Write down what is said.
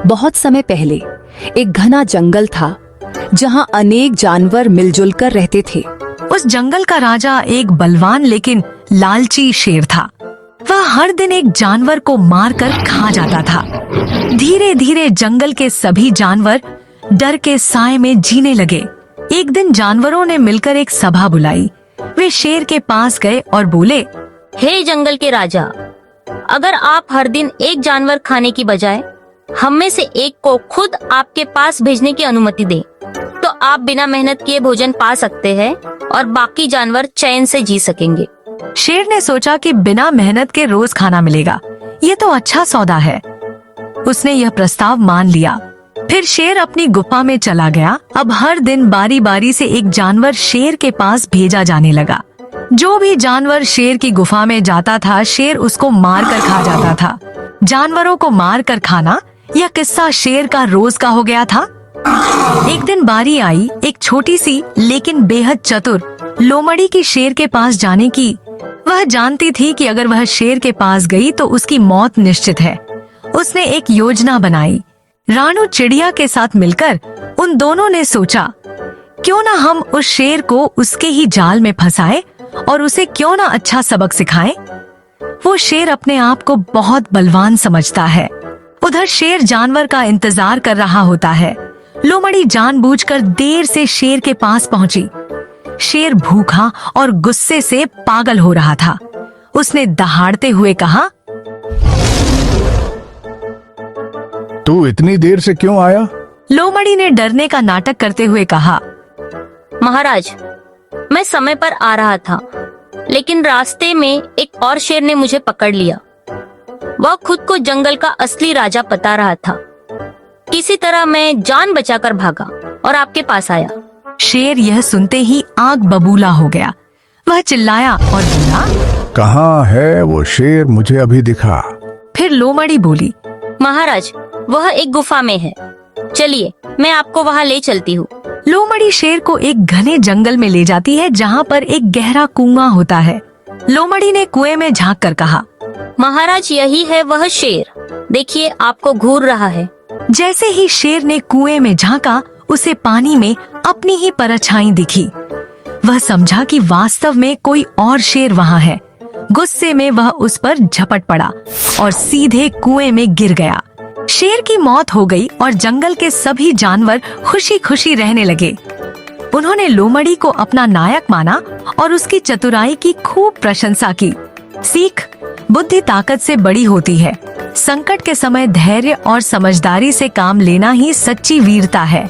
बहुत समय पहले एक घना जंगल था जहां अनेक जानवर मिलजुल कर रहते थे। उस जंगल का राजा एक बलवान लेकिन लालची शेर था। वह हर दिन एक जानवर को मारकर खा जाता था। धीरे धीरे जंगल के सभी जानवर डर के साए में जीने लगे। एक दिन जानवरों ने मिलकर एक सभा बुलाई। वे शेर के पास गए और बोले, हे जंगल के राजा, अगर आप हर दिन एक जानवर खाने की बजाय हम में से एक को खुद आपके पास भेजने की अनुमति दें, तो आप बिना मेहनत किए भोजन पा सकते हैं और बाकी जानवर चैन से जी सकेंगे। शेर ने सोचा कि बिना मेहनत के रोज खाना मिलेगा, ये तो अच्छा सौदा है। उसने यह प्रस्ताव मान लिया। फिर शेर अपनी गुफा में चला गया। अब हर दिन बारी बारी से एक जानवर शेर के पास भेजा जाने लगा। जो भी जानवर शेर की गुफा में जाता था, शेर उसको मार कर खा जाता था। जानवरों को मार कर खाना, यह किस्सा शेर का रोज का हो गया था। एक दिन बारी आई एक छोटी सी लेकिन बेहद चतुर लोमड़ी की शेर के पास जाने की। वह जानती थी कि अगर वह शेर के पास गई तो उसकी मौत निश्चित है। उसने एक योजना बनाई। रानू चिड़िया के साथ मिलकर उन दोनों ने सोचा, क्यों ना हम उस शेर को उसके ही जाल में फंसाएं और उसे क्यों ना अच्छा सबक सिखाएं। वो शेर अपने आप को बहुत बलवान समझता है। उधर शेर जानवर का इंतजार कर रहा होता है। लोमड़ी जानबूझकर देर से शेर के पास पहुंची। शेर भूखा और गुस्से से पागल हो रहा था। उसने दहाड़ते हुए कहा, तू इतनी देर से क्यों आया? लोमड़ी ने डरने का नाटक करते हुए कहा, महाराज, मैं समय पर आ रहा था, लेकिन रास्ते में एक और शेर ने मुझे पकड़ लिया। वह खुद को जंगल का असली राजा बता रहा था। किसी तरह मैं जान बचाकर भागा और आपके पास आया। शेर यह सुनते ही आग बबूला हो गया। वह चिल्लाया और बोला, कहाँ है वो शेर? मुझे अभी दिखा। फिर लोमड़ी बोली, महाराज, वह एक गुफा में है। चलिए, मैं आपको वहाँ ले चलती हूँ। लोमड़ी शेर को एक घने जंगल में ले जाती है जहाँ पर एक गहरा कुआं होता है। लोमड़ी ने कुएं में झांक कर कहा, महाराज, यही है वह शेर। देखिए, आपको घूर रहा है। जैसे ही शेर ने कुएं में झांका, उसे पानी में अपनी ही परछाई दिखी। वह समझा कि वास्तव में कोई और शेर वहाँ है। गुस्से में वह उस पर झपट पड़ा और सीधे कुएं में गिर गया। शेर की मौत हो गई और जंगल के सभी जानवर खुशी खुशी रहने लगे। उन्होंने लोमड़ी को अपना नायक माना और उसकी चतुराई की खूब प्रशंसा की। सीख, बुद्धि ताकत से बड़ी होती है। संकट के समय धैर्य और समझदारी से काम लेना ही सच्ची वीरता है।